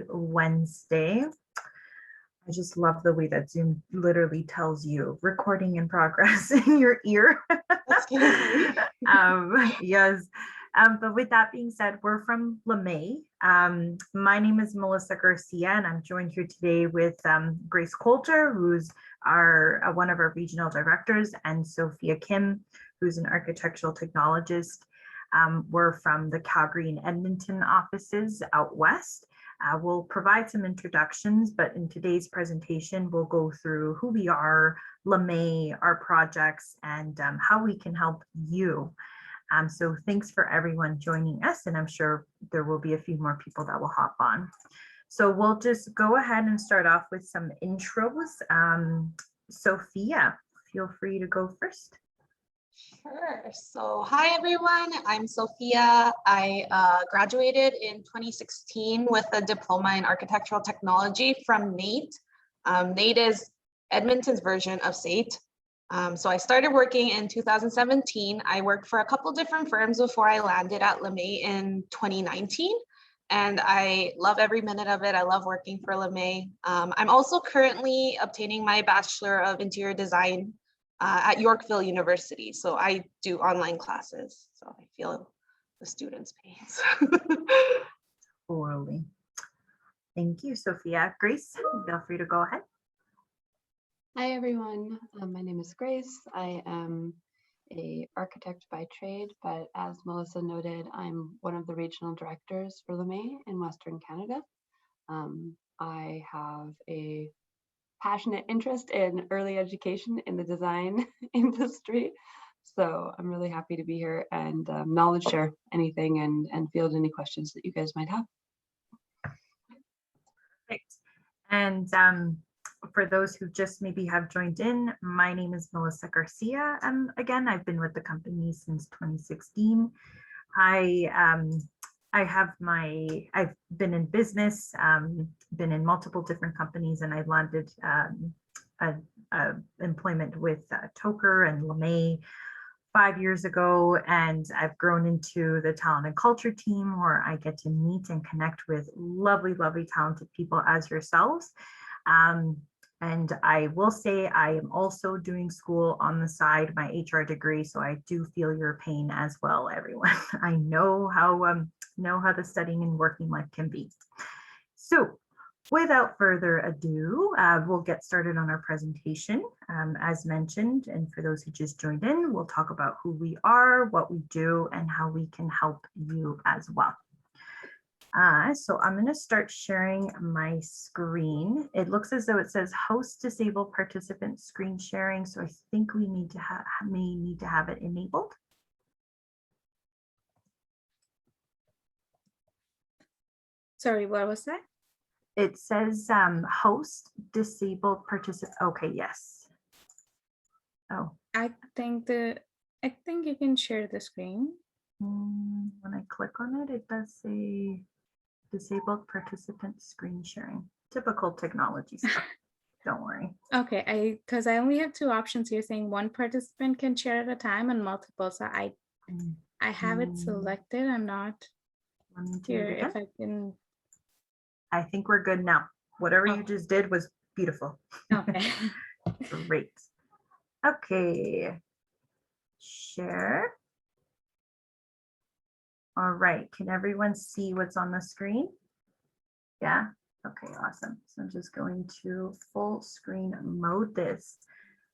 Wednesday. I just love the way that Zoom literally tells you recording in progress in your ear. That's scary. Yes. But with that being said, we're from Lemay. My name is Melisa Garcia, and I'm joined here today with Grace Coulter, who's one of our regional directors, and Sophia Kim, who's an architectural technologist. We're from the Calgary and Edmonton offices out west. We'll provide some introductions, but in today's presentation, we'll go through who we are, Lemay, our projects, and how we can help you. So thanks for everyone joining us, and I'm sure there will be a few more people that will hop on. So we'll just go ahead and start off with some intros. Sophia, feel free to go first. Sure. So hi, everyone. I'm Sophia. I graduated in 2016 with a diploma in architectural technology from NAIT. NAIT is Edmonton's version of SAIT. So I started working in 2017. I worked for a couple different firms before I landed at Lemay in 2019. And I love every minute of it. I love working for Lemay. I'm also currently obtaining my Bachelor of Interior Design at Yorkville University. So I do online classes. So I feel the students' pains. Totally. Thank you, Sophia. Grace, feel free to go ahead. Hi, everyone. My name is Grace. I am an architect by trade, but as Melissa noted, I'm one of the regional directors for Lemay in Western Canada. I have a passionate interest in early education in the design industry. So I'm really happy to be here and knowledge share anything and field any questions that you guys might have. Perfect. And for those who just maybe have joined in, my name is Melisa Garcia. Again, I've been with the company since 2016. I've been in business, been in multiple different companies, and I landed employment with Toker and Lemay 5 years ago, and I've grown into the talent and culture team where I get to meet and connect with lovely, lovely, talented people as yourselves. And I will say I am also doing school on the side, my HR degree, so I do feel your pain as well, everyone. I know how the studying and working life can be. So without further ado, we'll get started on our presentation. As mentioned, and for those who just joined in, we'll talk about who we are, what we do, and how we can help you as well. So I'm going to start sharing my screen. It looks as though it says host disabled participant screen sharing. So I think we may need to have it enabled. Sorry, what was that? It says host disabled participant. Okay, yes. Oh, I think you can share the screen. When I click on it, it does say disabled participant screen sharing. Typical technology stuff. Don't worry. Okay, because I only have two options here saying one participant can share at a time and multiple. So I have it selected. I'm not sure if I can. I think we're good now. Whatever you just did was beautiful. Okay. Great. Okay. Share. All right. Can everyone see what's on the screen? Yeah. Okay, awesome. So I'm just going to full screen mode this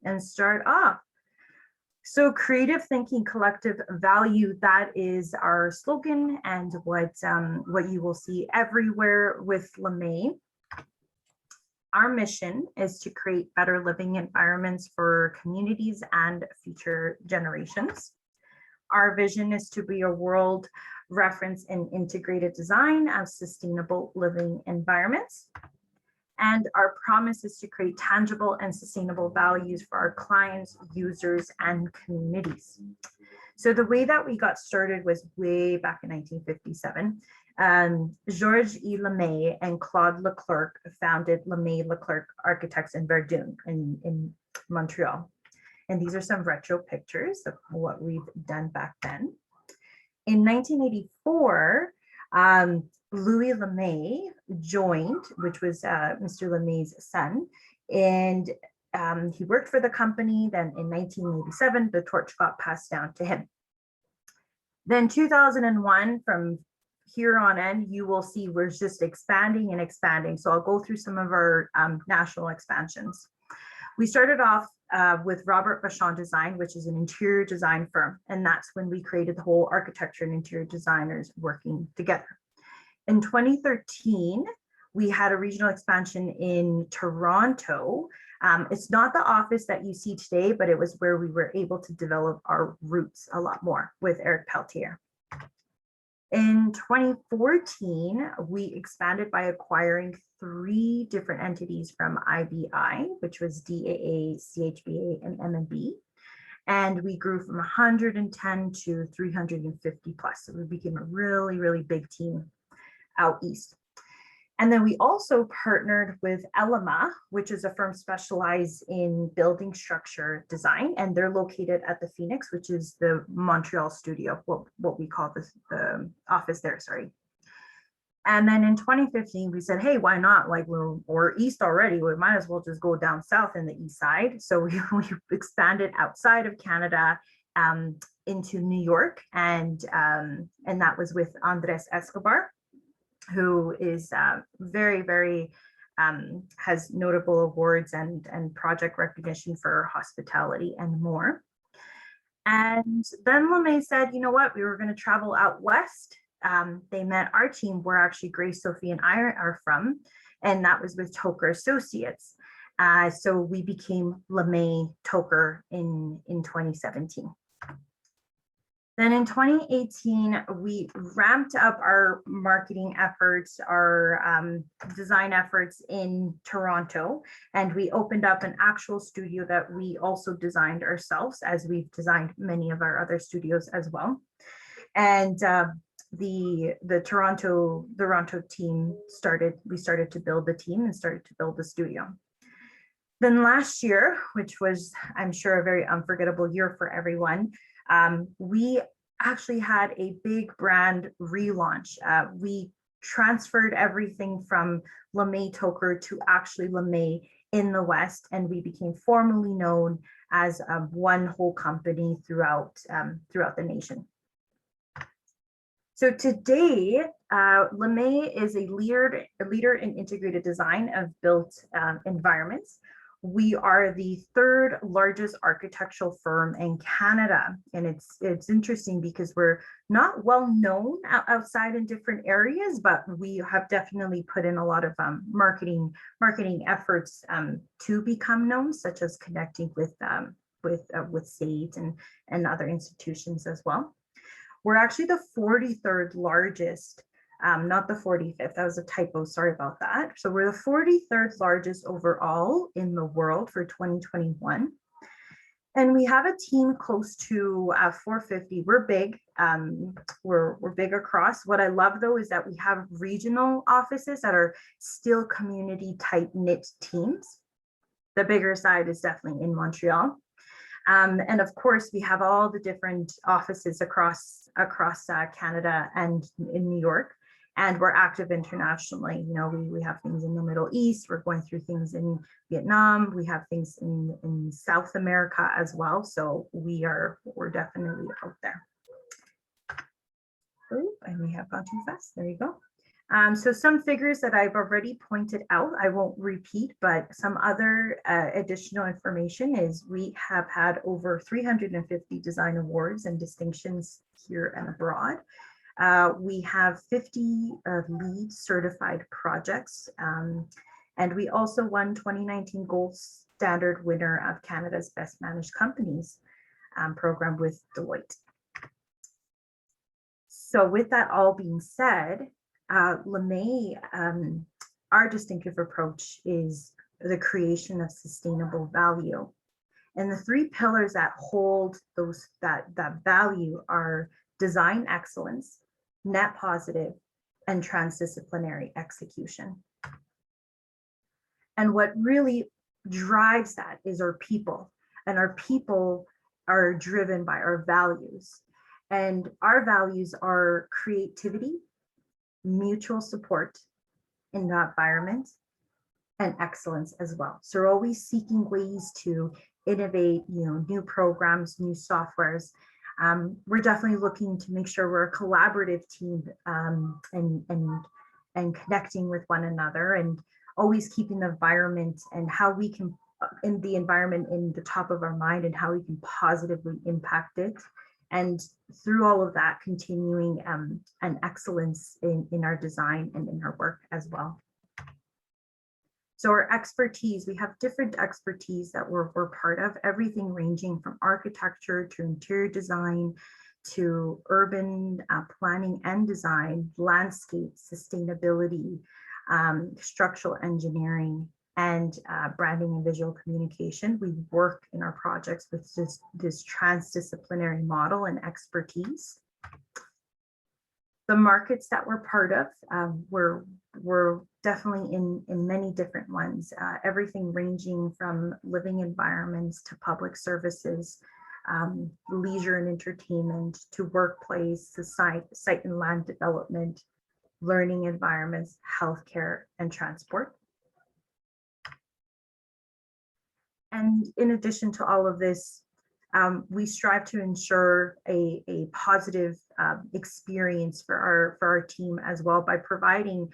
and start off. So creative thinking, collective value, that is our slogan and what you will see everywhere with Lemay. Our mission is to create better living environments for communities and future generations. Our vision is to be a world reference in integrated design of sustainable living environments. And our promise is to create tangible and sustainable values for our clients, users, and communities. So the way that we got started was way back in 1957. Georges E. Lemay and Claude Leclerc founded Lemay Leclerc Architects in Verdun in Montreal. And these are some retro pictures of what we've done back then. In 1984, Louis Lemay joined, which was Mr. Lemay's son, and he worked for the company. Then in 1987, the torch got passed down to him. Then 2001, from here on in, you will see we're just expanding and expanding. So I'll go through some of our national expansions. We started off with Robert Vachon Design, which is an interior design firm. And that's when we created the whole architecture and interior designers working together. In 2013, we had a regional expansion in Toronto. It's not the office that you see today, but it was where we were able to develop our roots a lot more with Eric Peltier. In 2014, we expanded by acquiring 3 different entities from IBI, which was DAA, CHBA, and M&B. And we grew from 110 to 350 plus. So we became a really, really big team out east. And then we also partnered with Lemay, which is a firm specialized in building structure design. And they're located at the Phoenix, which is the Montreal studio, what we call the office there, sorry. And then in 2015, we said, hey, why not? Like we're east already, we might as well just go down south in the east side. So we expanded outside of Canada into New York. And that was with Andres Escobar, who is very, very, has notable awards and project recognition for hospitality and more. And then Lemay said, you know what, we were going to travel out west. They met our team, where actually Grace, Sophia, and I are from, and that was with Toker Associates. So we became Lemay Toker in 2017. Then in 2018, we ramped up our marketing efforts, our design efforts in Toronto, and we opened up an actual studio that we also designed ourselves, as we've designed many of our other studios as well. And the Toronto team we started to build the team and started to build the studio. Then last year, which was, I'm sure, a very unforgettable year for everyone, we actually had a big brand relaunch. We transferred everything from Lemay Toker to actually Lemay in the West, and we became formally known as one whole company throughout the nation. So today, Lemay is a leader in integrated design of built environments. We are the 3rd largest architectural firm in Canada. And it's interesting because we're not well known outside in different areas, but we have definitely put in a lot of marketing efforts to become known, such as connecting with SAIT and other institutions as well. We're actually the 43rd largest, not the 45th, that was a typo, sorry about that. So we're the 43rd largest overall in the world for 2021. And we have a team close to 450. We're big, we're big across. What I love though is that we have regional offices that are still community tight knit teams. The bigger side is definitely in Montreal. And of course, we have all the different offices across Canada and in New York, and we're active internationally. You know, we have things in the Middle East, we're going through things in Vietnam, we have things in South America as well. So we're definitely out there. Oh, and we have gone too fast. There you go. So some figures that I've already pointed out, I won't repeat, but some other additional information is we have had over 350 design awards and distinctions here and abroad. We have 50 LEED certified projects, and we also won 2019 Gold Standard winner of Canada's Best Managed Companies program with Deloitte. So with that all being said, Lemay, our distinctive approach is the creation of sustainable value. And the 3 pillars that hold that value are design excellence, net positive, and transdisciplinary execution. And what really drives that is our people, and our people are driven by our values. And our values are creativity, mutual support in the environment, and excellence as well. So we're always seeking ways to innovate, new programs, new softwares. We're definitely looking to make sure we're a collaborative team, and connecting with one another, and always keeping the environment and how we can in the environment in the top of our mind, and how we can positively impact it. And through all of that, continuing an excellence in our design and in our work as well. So our expertise, we have different expertise that we're part of, everything ranging from architecture to interior design to urban planning and design, landscape, sustainability, structural engineering, and branding and visual communication. We work in our projects with this transdisciplinary model and expertise. The markets that we're part of, we're definitely in many different ones, everything ranging from living environments to public services, leisure and entertainment, to workplace, to site and land development, learning environments, healthcare, and transport. And in addition to all of this, we strive to ensure a positive experience for our team as well, by providing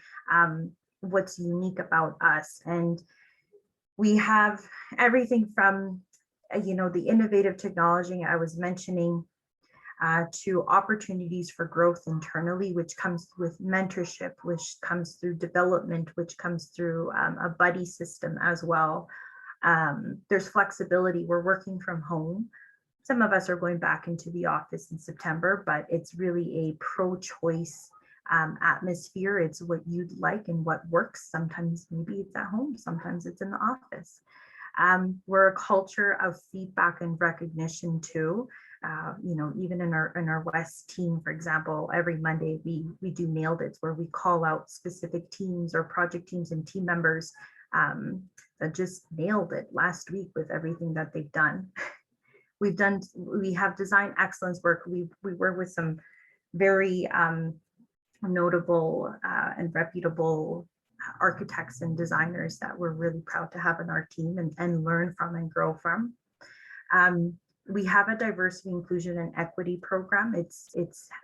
what's unique about us. And we have everything from the innovative technology I was mentioning, to opportunities for growth internally, which comes with mentorship, which comes through development, which comes through a buddy system as well. There's flexibility. We're working from home. Some of us are going back into the office in September, but it's really a pro-choice atmosphere. It's what you'd like and what works. Sometimes maybe it's at home, sometimes it's in the office. We're a culture of feedback and recognition too. Even in our West team, for example, every Monday we do Nailed It, where we call out specific teams or project teams and team members that just nailed it last week with everything that they've done. We have design excellence work. We work with some very notable and reputable architects and designers that we're really proud to have in our team and learn from and grow from. We have a diversity, inclusion, and equity program.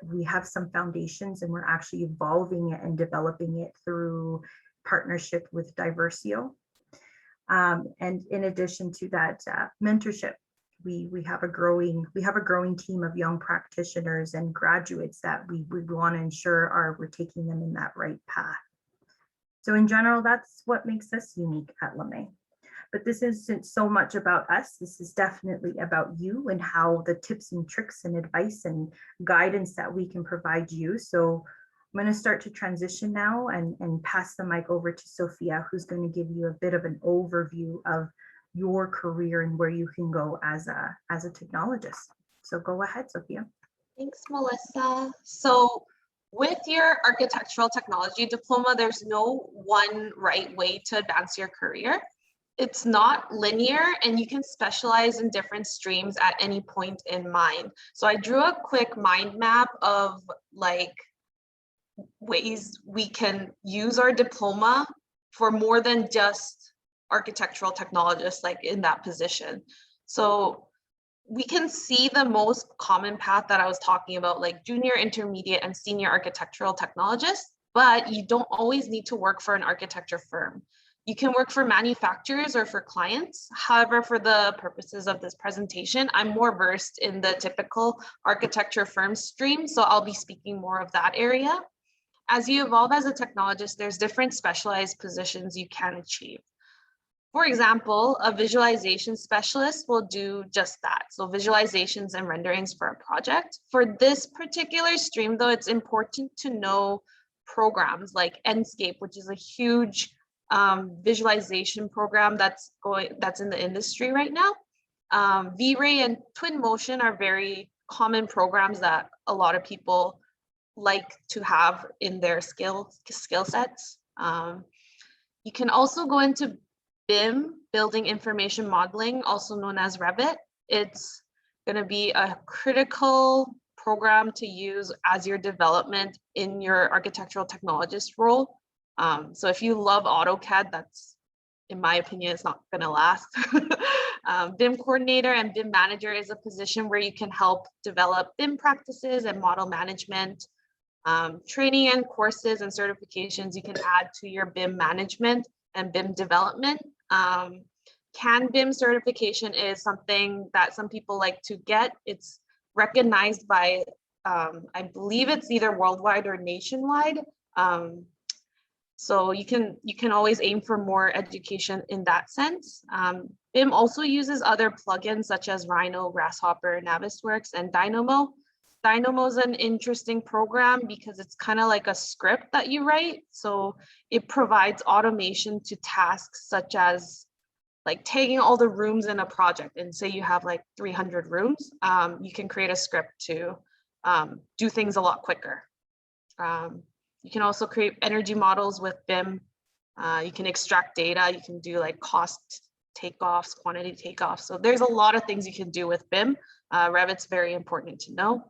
We have some foundations, and we're actually evolving it and developing it through partnership with Diversio. And in addition to that, mentorship. We have a growing team of young practitioners and graduates that we want to ensure we're taking them in that right path. So in general, that's what makes us unique at Lemay. But this isn't so much about us. This is definitely about you and how the tips and tricks and advice and guidance that we can provide you. So I'm going to start to transition now and pass the mic over to Sophia, who's going to give you a bit of an overview of your career and where you can go as a technologist. So go ahead, Sophia. Thanks, Melissa. So with your architectural technology diploma, there's no one right way to advance your career. It's not linear, and you can specialize in different streams at any point in mind. So I drew a quick mind map of ways we can use our diploma for more than just architectural technologists in that position. So we can see the most common path that I was talking about, like junior, intermediate, and senior architectural technologists, but you don't always need to work for an architecture firm. You can work for manufacturers or for clients. However, for the purposes of this presentation, I'm more versed in the typical architecture firm stream, so I'll be speaking more of that area. As you evolve as a technologist, there's different specialized positions you can achieve. For example, a visualization specialist will do just that. So visualizations and renderings for a project. For this particular stream, though, it's important to know programs like Enscape, which is a huge visualization program that's in the industry right now. V-Ray and Twinmotion are very common programs that a lot of people like to have in their skill sets. You can also go into BIM, Building Information Modeling, also known as Revit. It's going to be a critical program to use as your development in your architectural technologist role. So if you love AutoCAD, that's, in my opinion, it's not going to last. BIM coordinator and BIM manager is a position where you can help develop BIM practices and model management. Training and courses and certifications you can add to your BIM management and BIM development. CAN BIM certification is something that some people like to get. It's recognized by, I believe it's either worldwide or nationwide. So you can always aim for more education in that sense. BIM also uses other plugins such as Rhino, Grasshopper, Navisworks, and Dynamo. Dynamo is an interesting program because it's kind of like a script that you write. So it provides automation to tasks such as like tagging all the rooms in a project, and say you have like 300 rooms, you can create a script to do things a lot quicker. You can also create energy models with BIM. You can extract data. You can do like cost takeoffs, quantity takeoffs. So there's a lot of things you can do with BIM. Revit's very important to know.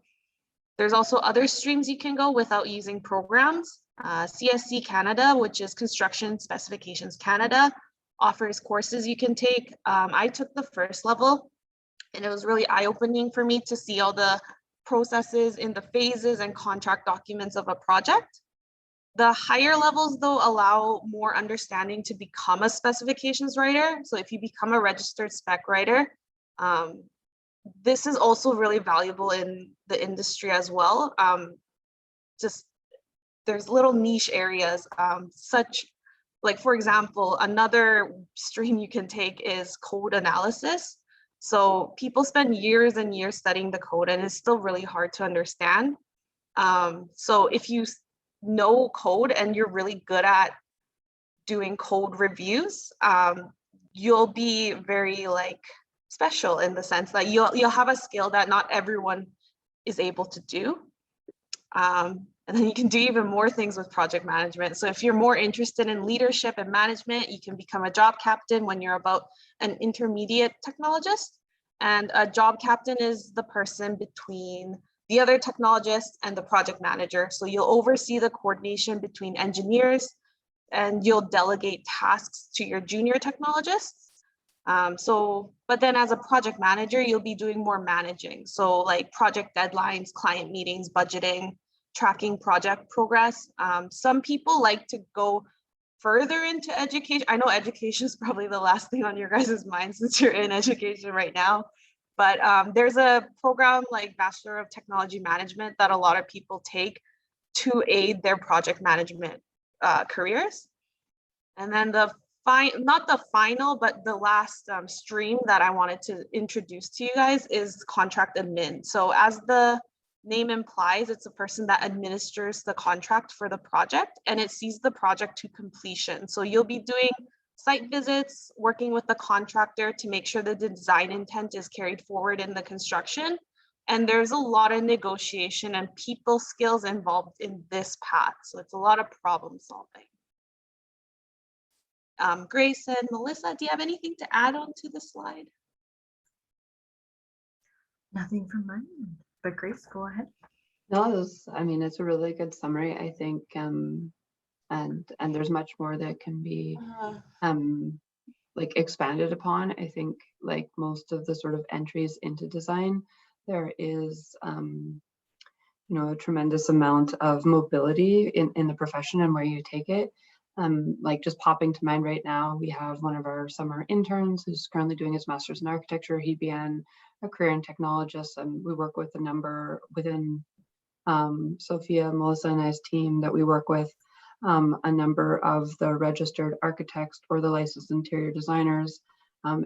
There's also other streams you can go without using programs. CSC Canada, which is Construction Specifications Canada, offers courses you can take. I took the first level and it was really eye-opening for me to see all the processes in the phases and contract documents of a project. The higher levels though allow more understanding to become a specifications writer. So if you become a registered spec writer, this is also really valuable in the industry as well. Just there's little niche areas, such like, for example, another stream you can take is code analysis. So people spend years and years studying the code and it's still really hard to understand. So if you know code and you're really good at doing code reviews, you'll be very like special in the sense that you'll have a skill that not everyone is able to do. And then you can do even more things with project management. So if you're more interested in leadership and management, you can become a job captain when you're about an intermediate technologist. And a job captain is the person between the other technologists and the project manager. So you'll oversee the coordination between engineers and you'll delegate tasks to your junior technologists. But then as a project manager, you'll be doing more managing. So like project deadlines, client meetings, budgeting, tracking project progress. Some people like to go further into education. I know education is probably the last thing on your guys' mind since you're in education right now. But there's a program like Bachelor of Technology Management that a lot of people take to aid their project management careers. And then not the final, but the last stream that I wanted to introduce to you guys is contract admin. So as the name implies, it's a person that administers the contract for the project and it sees the project to completion. So you'll be doing site visits, working with the contractor to make sure that the design intent is carried forward in the construction. And there's a lot of negotiation and people skills involved in this path. So it's a lot of problem solving. Grace and Melissa, do you have anything to add on to the slide? Nothing from mine, but Grace, go ahead. No, I mean, it's a really good summary, I think, and there's much more that can be like expanded upon. I think like most of the sort of entries into design, there is you know, a tremendous amount of mobility in the profession and where you take it. Like just popping to mind right now, we have one of our summer interns who's currently doing his master's in architecture. He began a career in technologists, and we work with a number within Sophia, Melisa, and I's team that we work with, a number of the registered architects or the licensed interior designers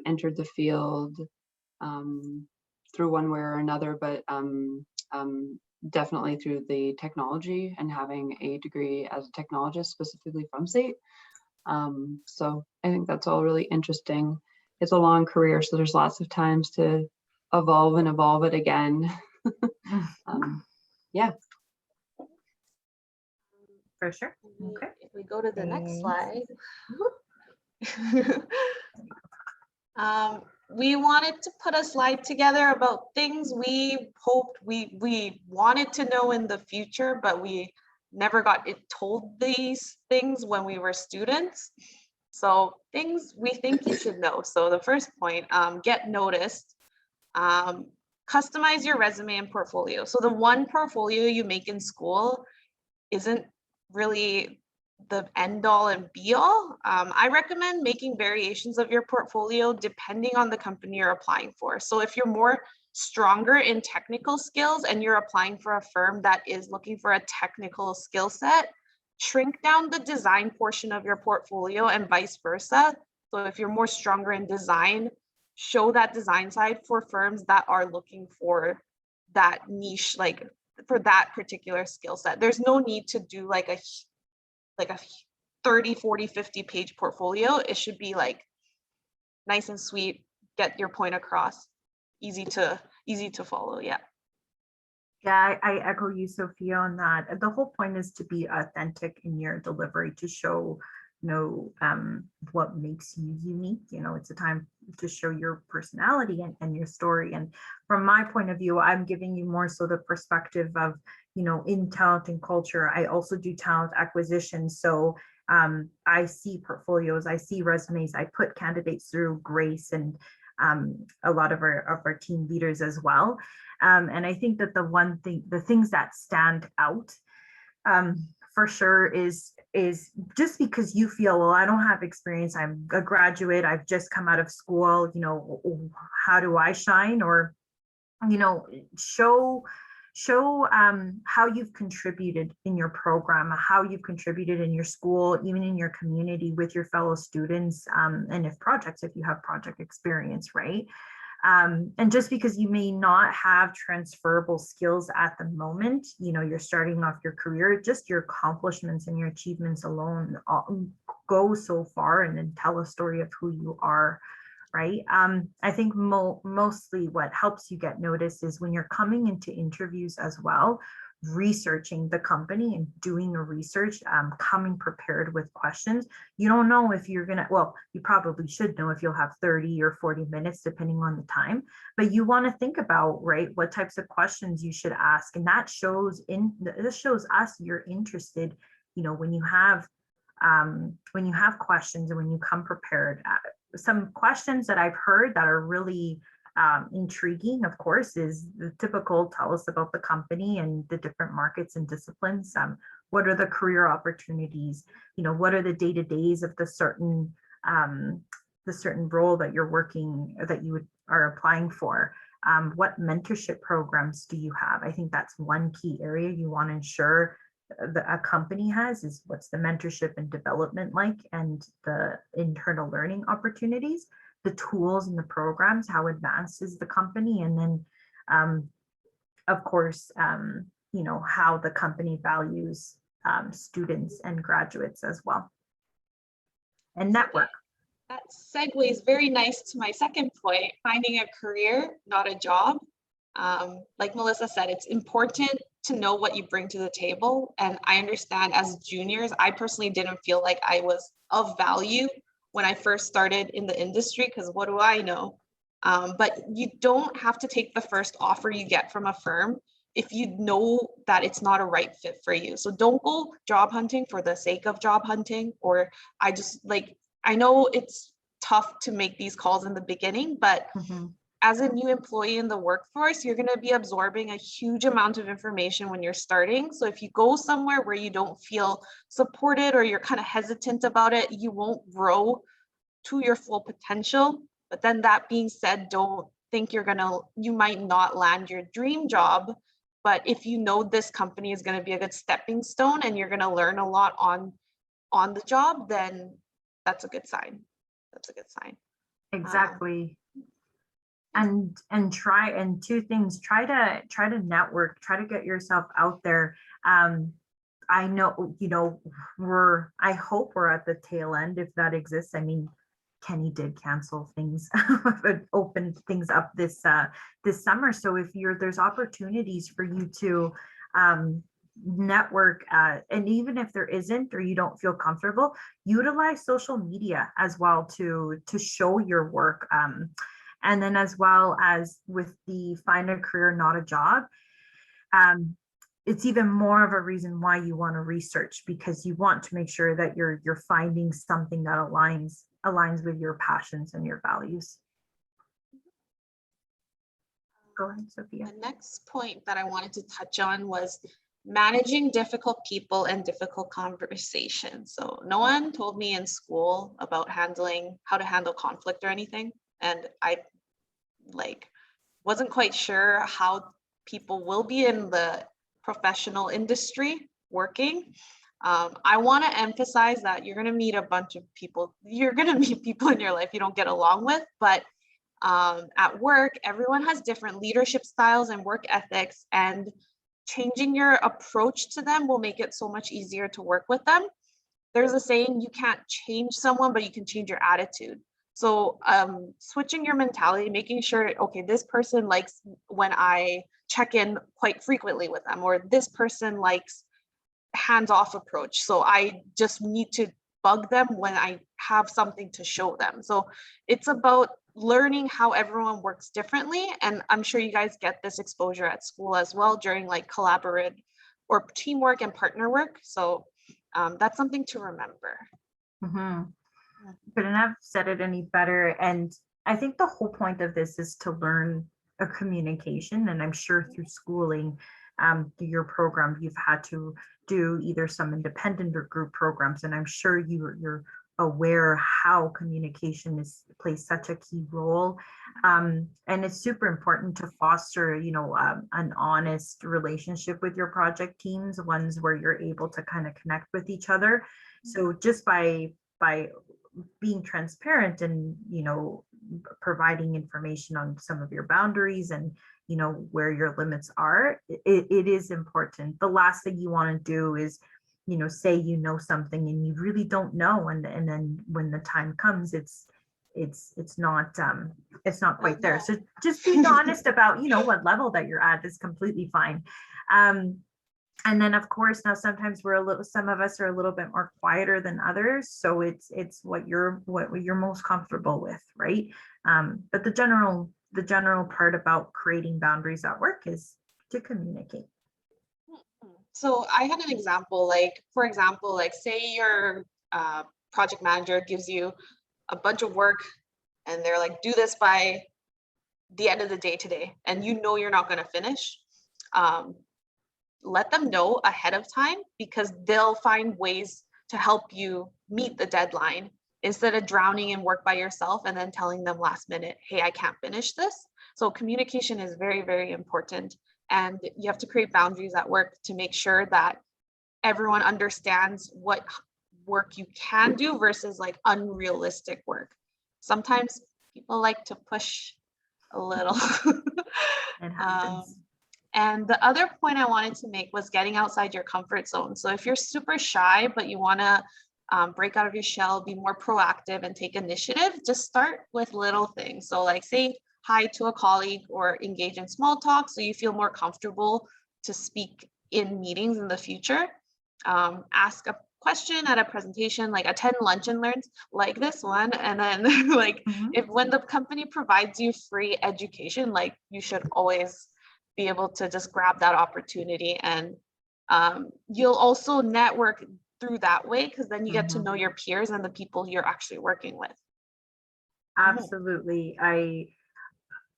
entered the field through one way or another, but definitely through the technology and having a degree as a technologist specifically from SAIT. So I think that's all really interesting. It's a long career, so there's lots of times to evolve and evolve it again. Yeah. For sure. Okay. If we go to the next slide. we wanted to put a slide together about things we hoped we wanted to know in the future, but we never got it told these things when we were students. So things we think you should know. So the first point, get noticed. Customize your resume and portfolio. So the one portfolio you make in school isn't really the end all and be all. I recommend making variations of your portfolio depending on the company you're applying for. So if you're more stronger in technical skills and you're applying for a firm that is looking for a technical skill set, shrink down the design portion of your portfolio and vice versa. So if you're more stronger in design, show that design side for firms that are looking for that niche, like for that particular skill set. There's no need to do like a 30, 40, 50 page portfolio. It should be like nice and sweet, get your point across, easy to follow. Yeah. Yeah, I echo you, Sophia, on that. The whole point is to be authentic in your delivery, to show, what makes you unique. It's a time to show your personality and your story. And from my point of view, I'm giving you more so the perspective of, in talent and culture. I also do talent acquisition. So I see portfolios, I see resumes, I put candidates through Grace and a lot of our team leaders as well. And I think that the things that stand out for sure is just because you feel, well, I don't have experience, I'm a graduate, I've just come out of school, how do I shine? Or, show how you've contributed in your program, how you've contributed in your school, even in your community with your fellow students, and if you have project experience, right? And just because you may not have transferable skills at the moment, you're starting off your career, just your accomplishments and your achievements alone go so far and then tell a story of who you are, right? I think mostly what helps you get noticed is when you're coming into interviews as well, researching the company and doing the research, coming prepared with questions. You don't know if you're well, you probably should know if you'll have 30 or 40 minutes, depending on the time, but you want to think about, right, what types of questions you should ask. And that this shows us you're interested, when you have questions and when you come prepared. Some questions that I've heard that are really intriguing, of course, is the typical, tell us about the company and the different markets and disciplines. What are the career opportunities? What are the day-to-days of the certain role that you're working, that you are applying for? What mentorship programs do you have? I think that's one key area you want to ensure that a company has, is what's the mentorship and development like, and the internal learning opportunities, the tools and the programs, how advanced is the company, and then of course how the company values students and graduates as well, and network. That segues very nice to my second point, finding a career, not a job. Like Melissa said, it's important to know what you bring to the table. And I understand as juniors, I personally didn't feel like I was of value when I first started in the industry, because what do I know? But you don't have to take the first offer you get from a firm if you know that it's not a right fit for you. So don't go job hunting for the sake of job hunting, or I know it's tough to make these calls in the beginning, but as a new employee in the workforce, you're going to be absorbing a huge amount of information when you're starting. So if you go somewhere where you don't feel supported, or you're kind of hesitant about it, you won't grow to your full potential. But then that being said, don't think you might not land your dream job. But if you know this company is going to be a good stepping stone and you're going to learn a lot on the job, then that's a good sign. Exactly. And two things, try to network, try to get yourself out there. I know, I hope we're at the tail end, if that exists. I mean, Kenny did cancel things, but opened things up this summer. So if there's opportunities for you to network, and even if there isn't, or you don't feel comfortable, utilize social media as well to show your work. And then as well as with the find a career, not a job, it's even more of a reason why you want to research, because you want to make sure that you're finding something that aligns with your passions and your values. Go ahead, Sophia. The next point that I wanted to touch on was managing difficult people and difficult conversations. So no one told me in school about how to handle conflict or anything. And I wasn't quite sure how people will be in the professional industry working. I want to emphasize that you're going to meet a bunch of people. You're going to meet people in your life you don't get along with, but at work, everyone has different leadership styles and work ethics, and changing your approach to them will make it so much easier to work with them. There's a saying, you can't change someone, but you can change your attitude. So switching your mentality, making sure, okay, this person likes when I check in quite frequently with them, or this person likes hands-off approach. So I just need to bug them when I have something to show them. So it's about learning how everyone works differently. And I'm sure you guys get this exposure at school as well during like collaborative or teamwork and partner work. So that's something to remember. Mm-hmm. Couldn't have said it any better. And I think the whole point of this is to learn a communication. And I'm sure through schooling, through your program, you've had to do either some independent or group programs. And I'm sure you're aware how communication plays such a key role. And it's super important to foster, an honest relationship with your project teams, ones where you're able to kind of connect with each other. So just by being transparent and, providing information on some of your boundaries and, where your limits are, it is important. The last thing you want to do is, say something and you really don't know, and then when the time comes, it's not quite there. So just being honest about what level that you're at is completely fine. And then of course, now sometimes some of us are a little bit more quieter than others, so it's what you're most comfortable with, right? But the general part about creating boundaries at work is to communicate. So I had an example, for example, say your project manager gives you a bunch of work and they're like, do this by the end of the day today, and you're not going to finish. Let them know ahead of time, because they'll find ways to help you meet the deadline instead of drowning in work by yourself and then telling them last minute, hey, I can't finish this. So communication is very, very important. And you have to create boundaries at work to make sure that everyone understands what work you can do versus unrealistic work. Sometimes people like to push a little. It happens. And the other point I wanted to make was getting outside your comfort zone. So if you're super shy, but you want to break out of your shell, be more proactive and take initiative, just start with little things. So say hi to a colleague or engage in small talk so you feel more comfortable to speak in meetings in the future. Ask a question at a presentation, attend lunch and learns like this one. And then if when the company provides you free education, you should always be able to just grab that opportunity. And you'll also network through that way, because then you get to know your peers and the people you're actually working with. Absolutely.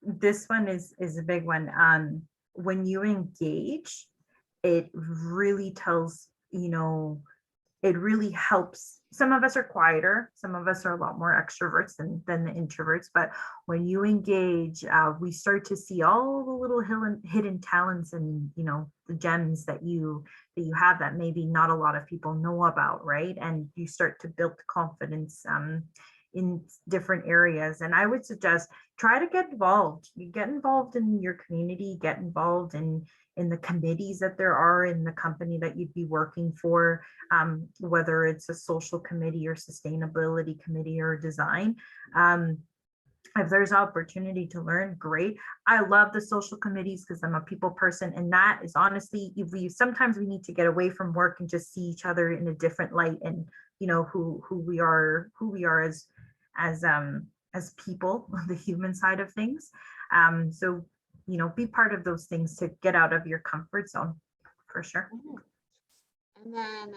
This one is a big one. When you engage, it really tells, it really helps. Some of us are quieter, some of us are a lot more extroverts than the introverts, but when you engage, we start to see all the little hidden talents and the gems that you have that maybe not a lot of people know about, right? And you start to build confidence in different areas. And I would suggest try to get involved. You get involved in your community, get involved in the committees that there are in the company that you'd be working for, whether it's a social committee or sustainability committee or design. If there's opportunity to learn, great. I love the social committees because I'm a people person, and that is honestly, sometimes we need to get away from work and just see each other in a different light, and who we are as as people, the human side of things. So, you know, be part of those things to get out of your comfort zone, for sure. And then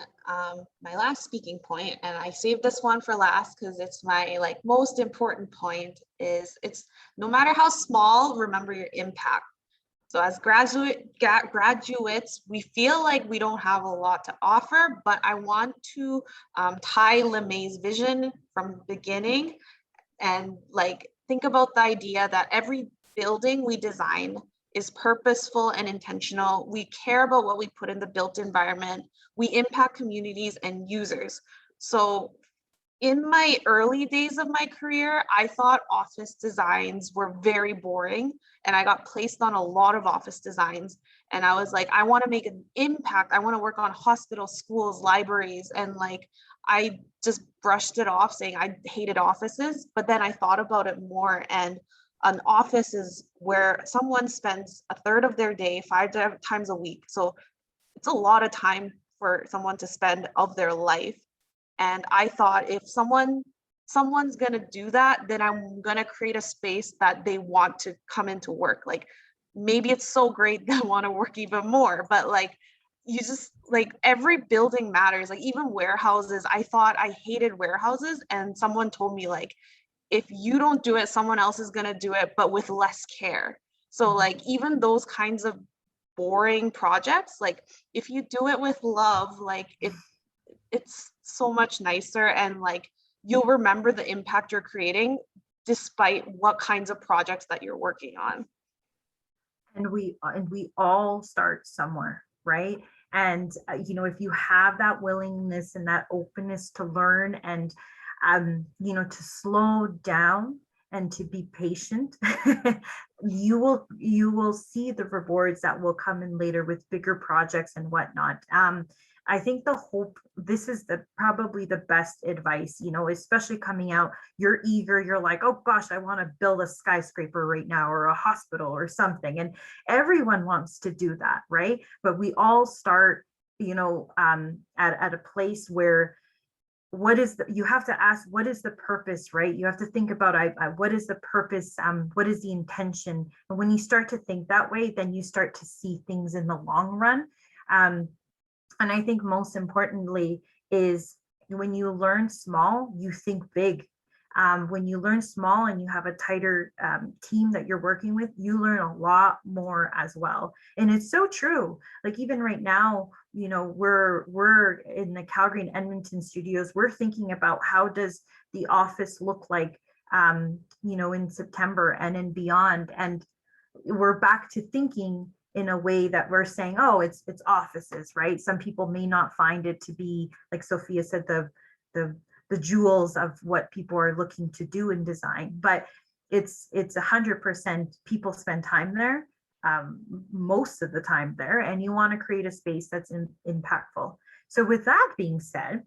my last speaking point, and I saved this one for last because it's my like most important point, is it's no matter how small, remember your impact. So as graduates, we feel like we don't have a lot to offer, but I want to tie Lemay's vision from the beginning and like think about the idea that every building we design is purposeful and intentional. We care about what we put in the built environment. We impact communities and users. So in my early days of my career, I thought office designs were very boring, and I got placed on a lot of office designs. And I was like, I want to make an impact. I want to work on hospitals, schools, libraries. And like, I just brushed it off saying I hated offices. But then I thought about it more, and an office is where someone spends a third of their day, 5 times a week. So it's a lot of time for someone to spend of their life. And I thought if someone's gonna do that, then I'm gonna create a space that they want to come into work. Like maybe it's so great they want to work even more, but like you just like every building matters. Like even warehouses, I thought I hated warehouses, and someone told me like if you don't do it, someone else is gonna do it, but with less care. So like even those kinds of boring projects, like if you do it with love, like it's so much nicer, and like you'll remember the impact you're creating despite what kinds of projects that you're working on. And we all start somewhere, right? And you know, if you have that willingness and that openness to learn, and you know, to slow down and to be patient, you will see the rewards that will come in later with bigger projects and whatnot. I think the hope, this is probably the best advice, you know, especially coming out, you're eager, you're like, oh gosh, I want to build a skyscraper right now, or a hospital or something. And everyone wants to do that, right? But we all start, you know, at a place where you have to ask, what is the purpose, right? You have to think about what is the purpose, what is the intention? And when you start to think that way, then you start to see things in the long run. And I think most importantly is when you learn small, you think big. When you learn small and you have a tighter team that you're working with, you learn a lot more as well. And it's so true. Like even right now, you know, we're in the Calgary and Edmonton studios. We're thinking about how does the office look like, you know, in September and in beyond. And we're back to thinking in a way that we're saying, oh, it's offices, right? Some people may not find it to be, like Sophia said, the jewels of what people are looking to do in design, but it's 100% people spend time there, most of the time there, and you want to create a space that's impactful. So with that being said,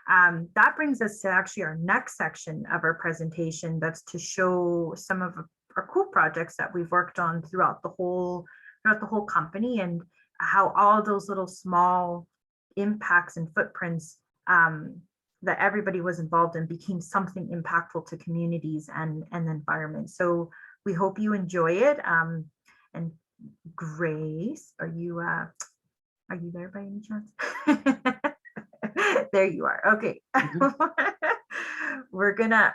that brings us to actually our next section of our presentation. That's to show some of our cool projects that we've worked on throughout the whole company, and how all those little small impacts and footprints that everybody was involved in became something impactful to communities and environment. So we hope you enjoy it. And Grace, are you there by any chance? There you are. Okay. We're gonna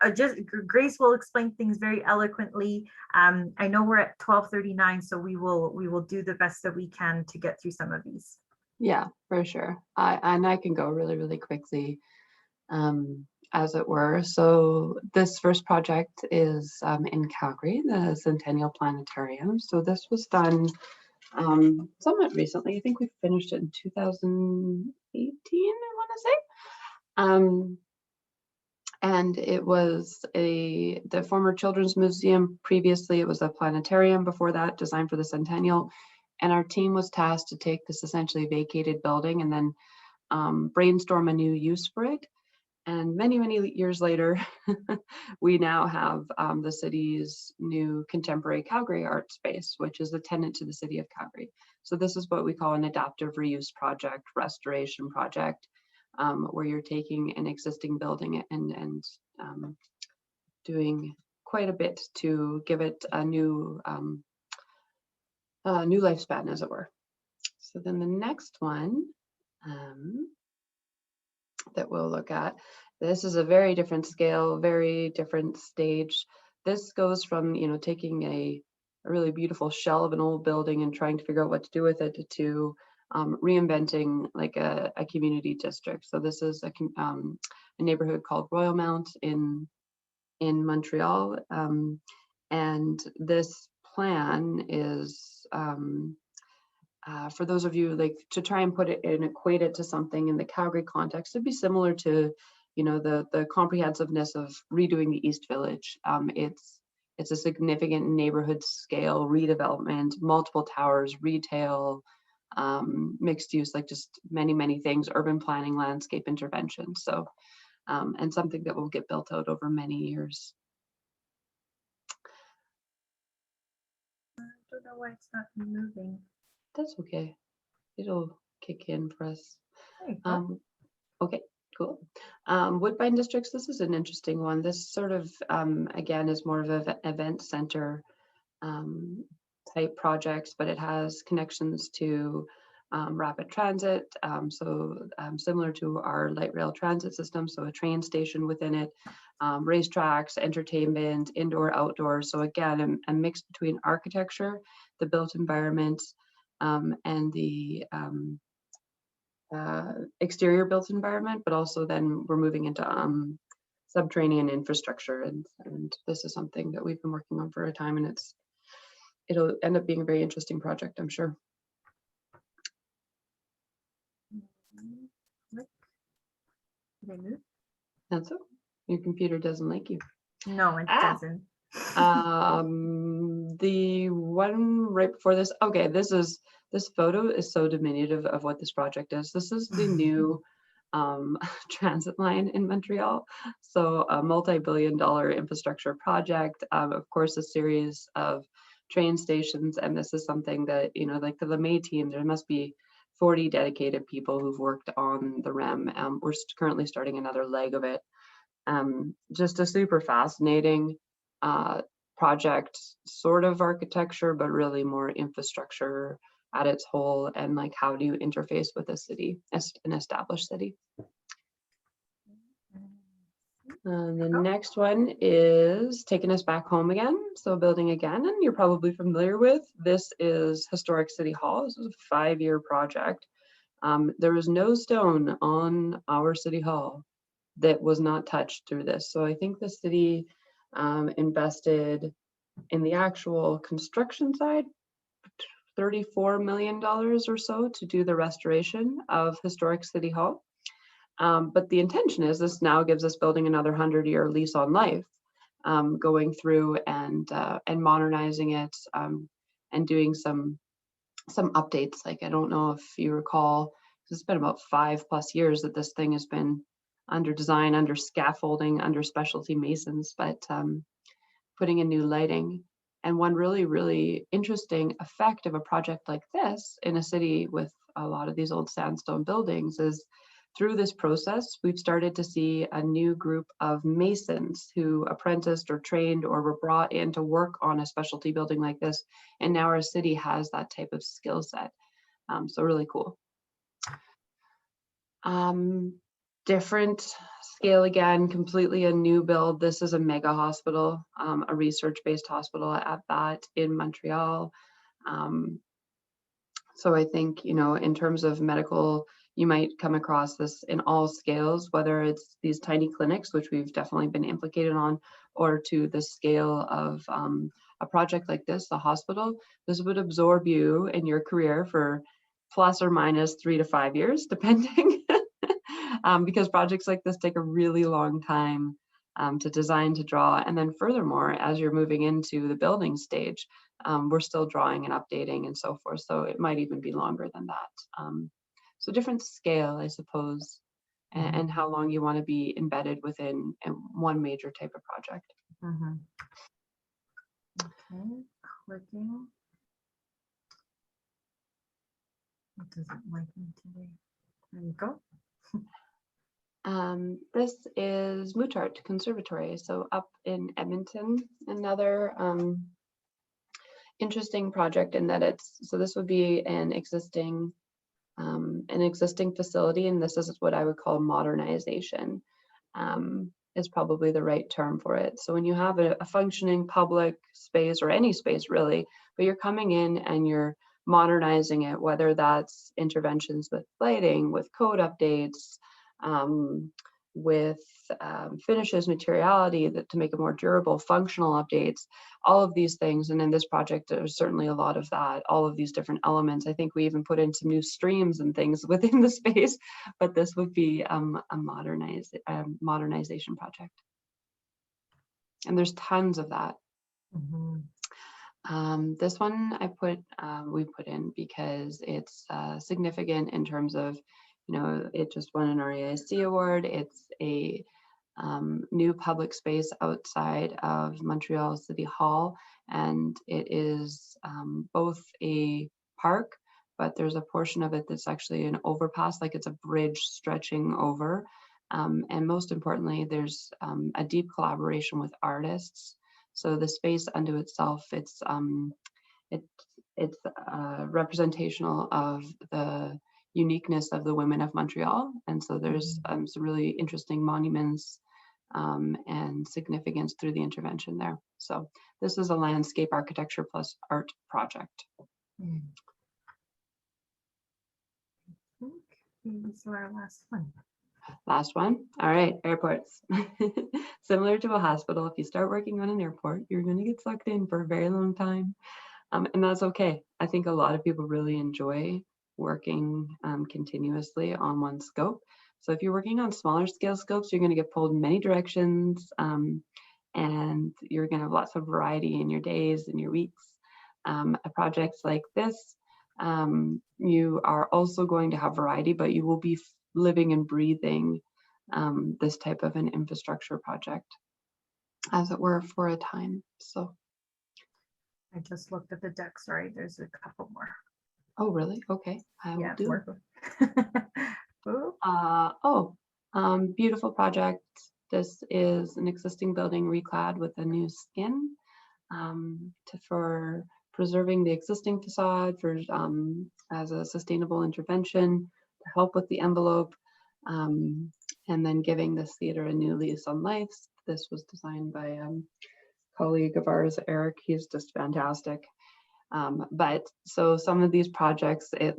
Grace will explain things very eloquently. I know we're at 12:39, so we will do the best that we can to get through some of these. Yeah, for sure. I can go really, really quickly, as it were. So this first project is in Calgary, the Centennial Planetarium. So this was done somewhat recently. I think we finished it in 2018, I want to say. And it was the former Children's Museum. Previously, it was a planetarium before that, designed for the Centennial. And our team was tasked to take this essentially vacated building and then brainstorm a new use for it. And many, many years later, we now have the city's new contemporary Calgary art space, which is a tenant to the city of Calgary. So this is what we call an adaptive reuse project, restoration project, where you're taking an existing building and doing quite a bit to give it a new lifespan, as it were. So then the next one that we'll look at, this is a very different scale, very different stage. This goes from, you know, taking a really beautiful shell of an old building and trying to figure out what to do with it to reinventing like a community district. So this is a neighborhood called Royalmount in Montreal, and this plan is for those of you like to try and put it and equate it to something in the Calgary context. It'd be similar to, you know, the comprehensiveness of redoing the East Village. It's a significant neighborhood scale redevelopment, multiple towers, retail, mixed use, like just many things, urban planning, landscape intervention. So, and something that will get built out over many years. I don't know why it's not moving. That's okay. It'll kick in for us. There you go. Okay, cool. Woodbine districts, this is an interesting one. This sort of, again, is more of an event center type projects, but it has connections to rapid transit. Similar to our light rail transit system, so a train station within it, racetracks, entertainment, indoor, outdoor. So again, a mix between architecture, the built environment, and the exterior built environment, but also then we're moving into subterranean infrastructure, and this is something that we've been working on for a time, and it'll end up being a very interesting project, I'm sure. Click. Did I move? That's so. Your computer doesn't like you. No, it doesn't. The one right before this, okay, this photo is so diminutive of what this project is. This is the new transit line in Montreal. So a multi-billion-dollar infrastructure project, of course, a series of train stations. And this is something that, you know, like the Lemay team, there must be 40 dedicated people who've worked on the REM. We're currently starting another leg of it. Just a super fascinating project, sort of architecture, but really more infrastructure at its whole, and like how do you interface with a city, an established city. The next one is taking us back home again. So building again, and you're probably familiar with, this is Historic City Hall. This is a 5-year project. There was no stone on our City Hall that was not touched through this. So I think the city invested in the actual construction side $34 million or so to do the restoration of Historic City Hall. But the intention is this now gives this building another 100-year lease on life, going through and modernizing it, and doing some updates. Like, I don't know if you recall, it's been about 5+ years that this thing has been under design, under scaffolding, under specialty masons, but putting in new lighting. And one really interesting effect of a project like this in a city with a lot of these old sandstone buildings is through this process, we've started to see a new group of masons who apprenticed or trained or were brought in to work on a specialty building like this. And now our city has that type of skill set. So really cool. Different scale again, completely a new build. This is a mega hospital, a research-based hospital at that in Montreal. So I think, you know, in terms of medical, you might come across this in all scales, whether it's these tiny clinics, which we've definitely been implicated on, or to the scale of a project like this, a hospital. This would absorb you in your career for plus or minus 3 to 5 years, depending. Because projects like this take a really long time to design, to draw. And then furthermore, as you're moving into the building stage, we're still drawing and updating and so forth. So it might even be longer than that. So different scale, I suppose, and how long you want to be embedded within one major type of project. Okay, clicking. It doesn't like me today. There you go. This is Mootart Conservatory, so up in Edmonton. Another interesting project in that this would be an existing facility, and this is what I would call modernization. Is probably the right term for it. So when you have a functioning public space, or any space really, but you're coming in and you're modernizing it, whether that's interventions with lighting, with code updates, with finishes, materiality to make it more durable, functional updates, all of these things. And in this project, there's certainly a lot of that, all of these different elements. I think we even put in some new streams and things within the space, but this would be a modernization project. And there's tons of that. This one we put in because it's significant in terms of, it just won an REIC award. It's a new public space outside of Montreal City Hall, and it is both a park, but there's a portion of it that's actually an overpass, like it's a bridge stretching over. And most importantly, there's a deep collaboration with artists. So the space unto itself, it's representational of the uniqueness of the women of Montreal. And so there's some really interesting monuments and significance through the intervention there. So this is a landscape architecture plus art project. So our last one. Last one. All right, airports. Similar to a hospital, if you start working on an airport, you're going to get sucked in for a very long time. And that's okay. I think a lot of people really enjoy working continuously on one scope. So if you're working on smaller scale scopes, you're going to get pulled in many directions, and you're going to have lots of variety in your days and your weeks. Projects like this, you are also going to have variety, but you will be living and breathing this type of an infrastructure project, as it were, for a time. So I just looked at the deck. Sorry, there's a couple more. Oh, really? Okay. I will do. Beautiful project. This is an existing building reclad with a new skin for preserving the existing facade as a sustainable intervention to help with the envelope, and then giving this theater a new lease on life. This was designed by a colleague of ours, Eric. He's just fantastic. But so some of these projects, it's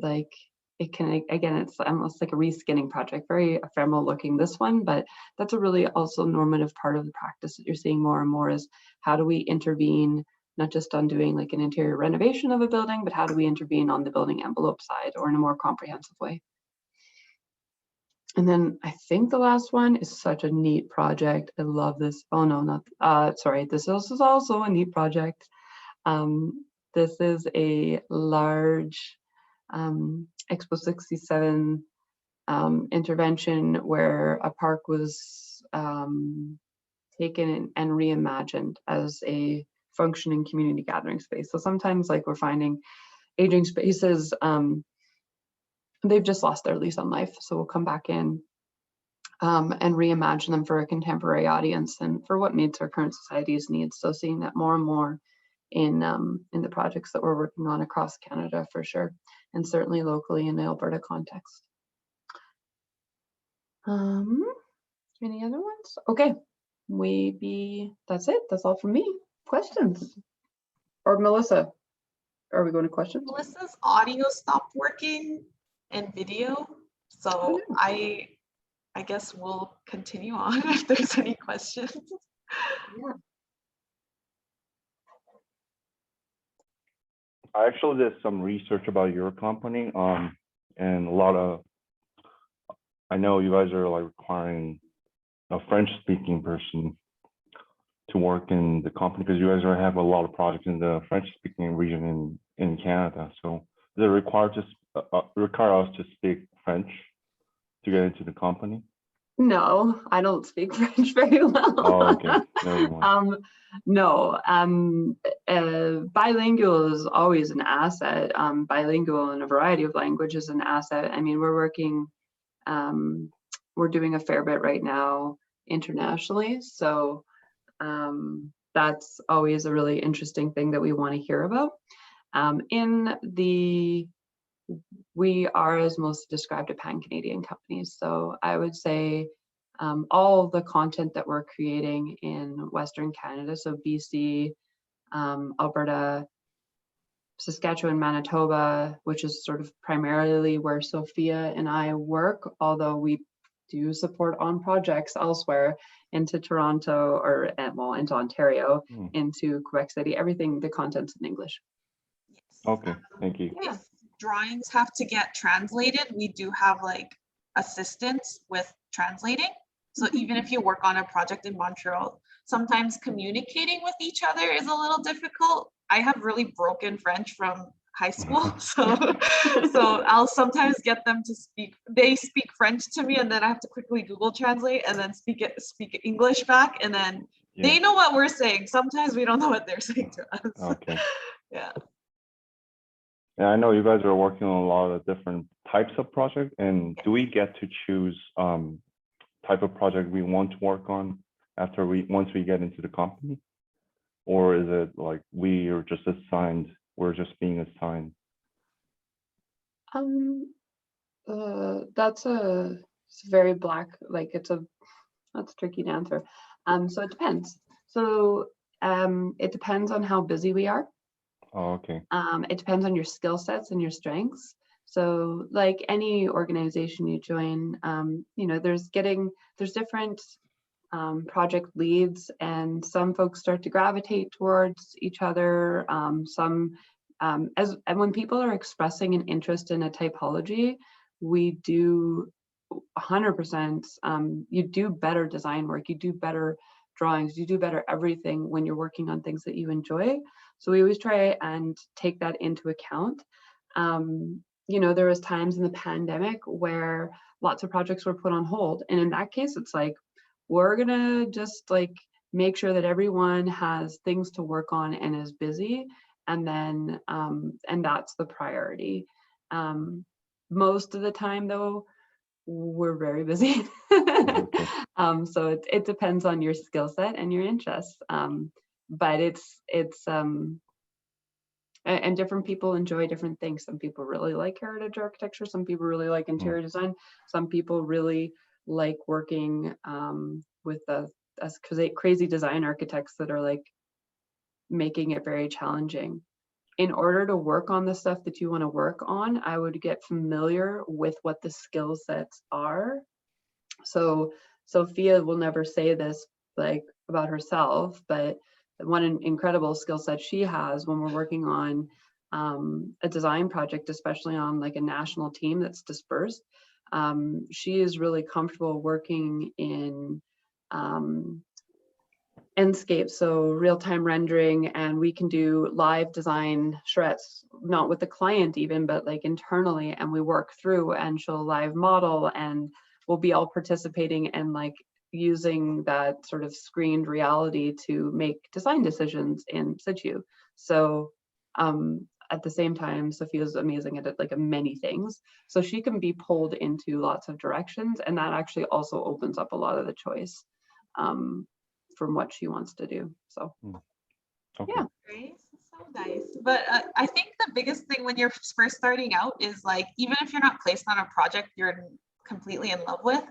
almost like a reskinning project, very ephemeral looking, this one, but that's a really also normative part of the practice that you're seeing more and more is how do we intervene, not just on doing like an interior renovation of a building, but how do we intervene on the building envelope side or in a more comprehensive way. And then I think the last one is such a neat project. I love this. Oh no, not, sorry, this is also a neat project. This is a large Expo 67 intervention where a park was taken and reimagined as a functioning community gathering space. So sometimes like we're finding aging spaces, they've just lost their lease on life. So we'll come back in and reimagine them for a contemporary audience and for what meets our current society's needs. So seeing that more and more in the projects that we're working on across Canada for sure, and certainly locally in the Alberta context. Any other ones? Okay, that's it. That's all from me. Questions? Or Melissa, are we going to questions? Melissa's audio stopped working and video, so I guess we'll continue on if there's any questions. Yeah. I actually did some research about your company, and I know you guys are like requiring a French-speaking person to work in the company because you guys have a lot of projects in the French-speaking region in Canada. So does it require us to speak French to get into the company? No, I don't speak French very well. Oh, okay. Never mind. No, bilingual is always an asset. Bilingual in a variety of languages is an asset. I mean, we're working we're doing a fair bit right now internationally. So that's always a really interesting thing that we want to hear about. We are, as Melissa described, a pan-Canadian company. So I would say all the content that we're creating in Western Canada, so BC, Alberta, Saskatchewan, Manitoba, which is sort of primarily where Sophia and I work, although we do support on projects elsewhere into Toronto or well, into Ontario, into Quebec City, everything, the content's in English. Okay, thank you. Yeah. If drawings have to get translated, we do have like assistance with translating. So even if you work on a project in Montreal, sometimes communicating with each other is a little difficult. I have really broken French from high school, so I'll sometimes get them to speak. They speak French to me, and then I have to quickly Google Translate and then speak English back, and then they know what we're saying. Sometimes we don't know what they're saying to us. Okay. Yeah. Yeah, I know you guys are working on a lot of different types of projects, and do we get to choose type of project we want to work on once we get into the company? Or is it like we're just being assigned? That's it's very black, like that's tricky to answer. So it depends. So it depends on how busy we are. Oh, okay. It depends on your skill sets and your strengths. So like any organization you join, you know, there's different project leads, and some folks start to gravitate towards each other. And when people are expressing an interest in a typology, we do 100%. You do better design work, you do better drawings, you do better everything when you're working on things that you enjoy. So we always try and take that into account. You know, there was times in the pandemic where lots of projects were put on hold, and in that case, it's like, we're gonna just like make sure that everyone has things to work on and is busy, and then and that's the priority. Most of the time though, we're very busy. So it depends on your skill set and your interests, but it's and different people enjoy different things. Some people really like heritage architecture, some people really like interior design, some people really like working with us crazy design architects that are like making it very challenging. In order to work on the stuff that you want to work on, I would get familiar with what the skill sets are. So Sophia will never say this like about herself, but one incredible skill set she has when we're working on a design project, especially on like a national team that's dispersed, she is really comfortable working in Enscape, so real-time rendering, and we can do live design charrettes, not with the client even, but like internally, and we work through, and she'll live model, and we'll be all participating and like using that sort of screened reality to make design decisions in situ. So at the same time, Sophia's amazing at it, like many things. So she can be pulled into lots of directions, and that actually also opens up a lot of the choice from what she wants to do. So okay. Yeah. Great. So nice. But I think the biggest thing when you're first starting out is like, even if you're not placed on a project you're completely in love with,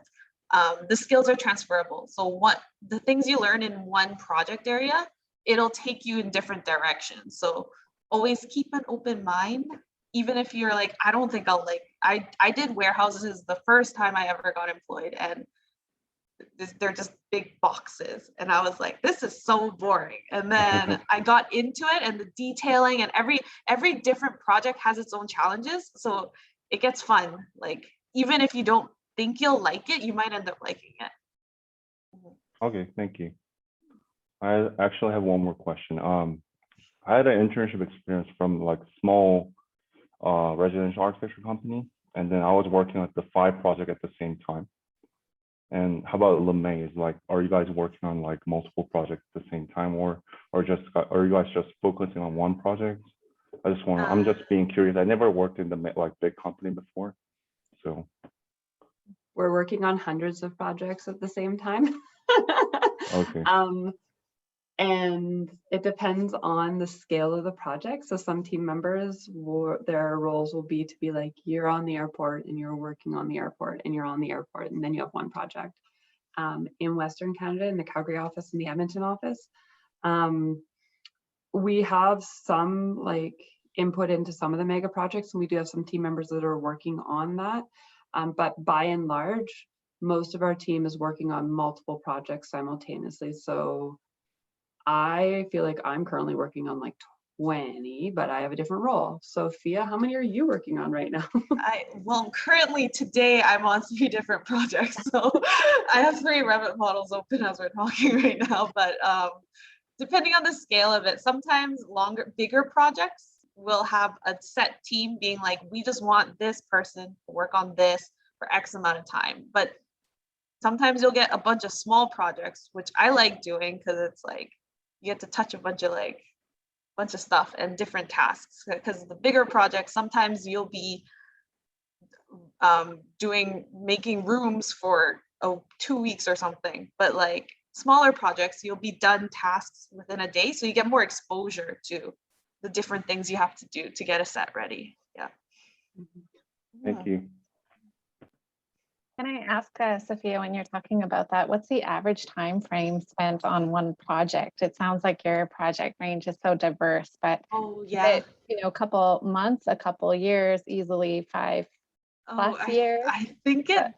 the skills are transferable. So what the things you learn in one project area, it'll take you in different directions. So always keep an open mind, even if you're like, I don't think I'll like, I did warehouses the first time I ever got employed, and they're just big boxes, and I was like, this is so boring. And then I got into it, and the detailing, and every different project has its own challenges, so it gets fun. Like, even if you don't think you'll like it, you might end up liking it. Okay, thank you. I actually have one more question. I had an internship experience from like small residential architecture company, and then I was working on the 5 project at the same time. And how about Lemay? Is like, are you guys working on like multiple projects at the same time, or are you guys just focusing on one project? I just want to, I'm just being curious. I never worked in the like big company before, so. we're working on hundreds of projects at the same time. Okay. And it depends on the scale of the project. So some team members, their roles will be to be like, you're on the airport and you're working on the airport and you're on the airport, and then you have one project. In Western Canada, in the Calgary office and the Edmonton office, we have some like input into some of the mega projects, and we do have some team members that are working on that. But by and large, most of our team is working on multiple projects simultaneously. So I feel like I'm currently working on like 20, but I have a different role. Sophia, how many are you working on right now? Well, currently today I'm on 3 different projects. So I have 3 Revit models open as we're talking right now, but depending on the scale of it, sometimes bigger projects will have a set team being like, we just want this person to work on this for X amount of time. But sometimes you'll get a bunch of small projects, which I like doing because it's like, you get to touch a bunch of stuff and different tasks. Because the bigger projects, sometimes you'll be making rooms for 2 weeks or something, but like smaller projects, you'll be done tasks within a day. So you get more exposure to the different things you have to do to get a set ready. Yeah. Thank you. Can I ask Sophia, when you're talking about that, what's the average time frame spent on one project? It sounds like your project range is so diverse, but Oh is yeah. it, a couple months, a couple years, easily 5+ years? I think it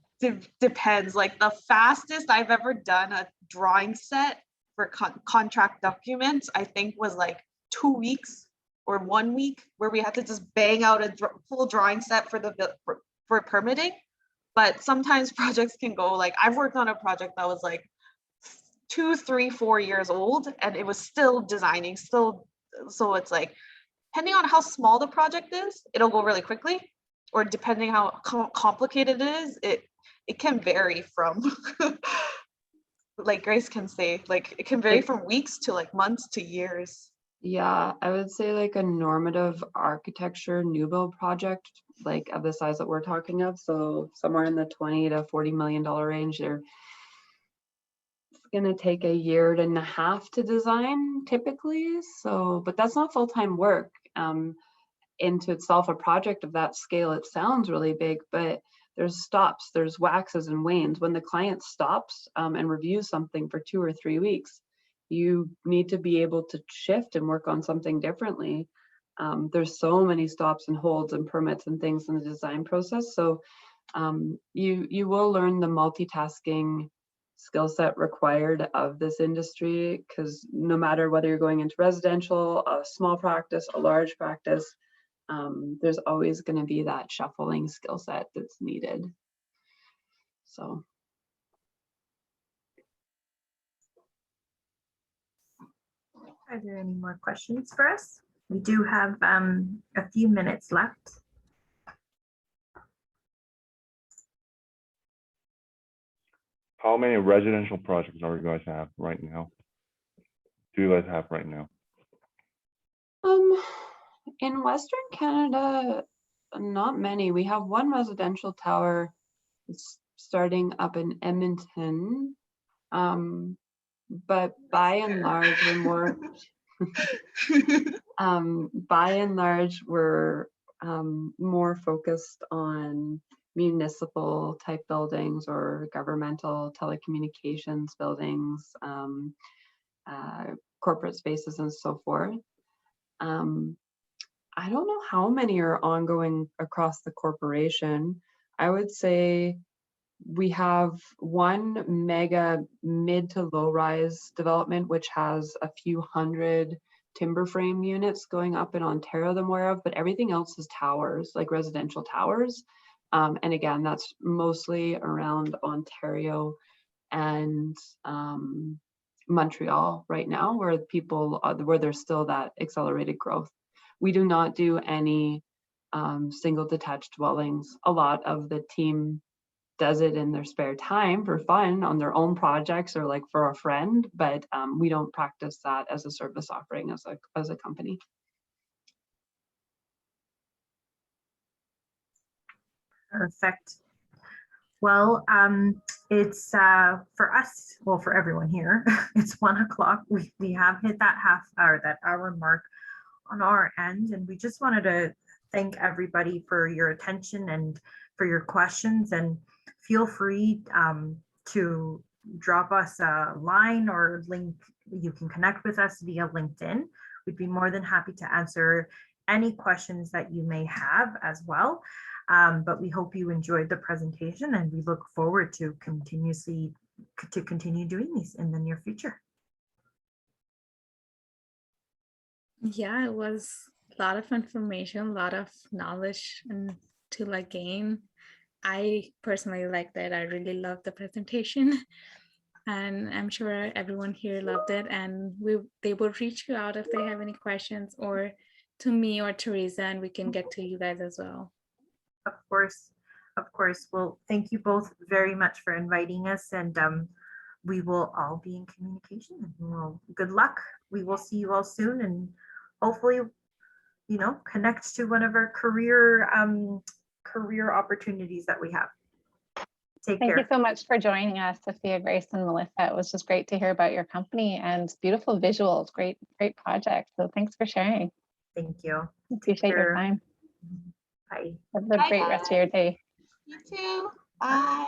depends. Like the fastest I've ever done a drawing set for contract documents, I think was like 2 weeks or 1 week, where we had to just bang out a full drawing set for permitting. But sometimes projects can go like, I've worked on a project that was like 2, 3, 4 years old, and it was still designing, so it's like, depending on how small the project is, it'll go really quickly, or depending how complicated it is, it can vary from like Grace can say, like it can vary from weeks to like months to years. Yeah, I would say like a normative architecture new build project, like of the size that we're talking of, so somewhere in the 20 to 40 million dollar range, it's going to take 1.5 years to design typically. So, but that's not full-time work. Into itself, a project of that scale, it sounds really big, but there's stops, there's waxes and wanes. When the client stops and reviews something for 2 or 3 weeks, you need to be able to shift and work on something differently. There's so many stops and holds and permits and things in the design process. So you will learn the multitasking skill set required of this industry, because no matter whether you're going into residential, a small practice, a large practice, there's always going to be that shuffling skill set that's needed. So. Are there any more questions for us? We do have a few minutes left. How many residential projects are you guys have right now? Do you guys have right now? In Western Canada, not many. We have one residential tower starting up in Edmonton, but by and large, we're more. By and large, we're more focused on municipal type buildings or governmental telecommunications buildings, corporate spaces, and so forth. I don't know how many are ongoing across the corporation. I would say we have one mega mid to low rise development, which has a few hundred timber frame units going up in Ontario that I'm aware of, but everything else is towers, like residential towers. And again, that's mostly around Ontario and Montreal right now, where where there's still that accelerated growth. We do not do any single detached dwellings. A lot of the team does it in their spare time for fun on their own projects or like for a friend, but we don't practice that as a service offering as a company. Perfect. Well, it's for us, well, for everyone here, it's 1 o'clock. We have hit that hour mark on our end, and we just wanted to thank everybody for your attention and for your questions. And feel free to drop us a line or link. You can connect with us via LinkedIn. We'd be more than happy to answer any questions that you may have as well. But we hope you enjoyed the presentation, and we look forward to continue doing these in the near future. Yeah, it was a lot of information, a lot of knowledge and to like gain. I personally liked it. I really loved the presentation. And I'm sure everyone here loved it. And they will reach you out if they have any questions, or to me or Teresa, and we can get to you guys as well. Of course, of course. Well, thank you both very much for inviting us, and we will all be in communication. Well, good luck. We will see you all soon, and hopefully, you know, connect to one of our career opportunities that we have. Take care. Thank you so much for joining us, Sophia, Grace, and Melissa. It was just great to hear about your company and beautiful visuals. Great project. So thanks for sharing. Thank you. Appreciate your time. Bye. Have a great rest of your day. You too. Bye.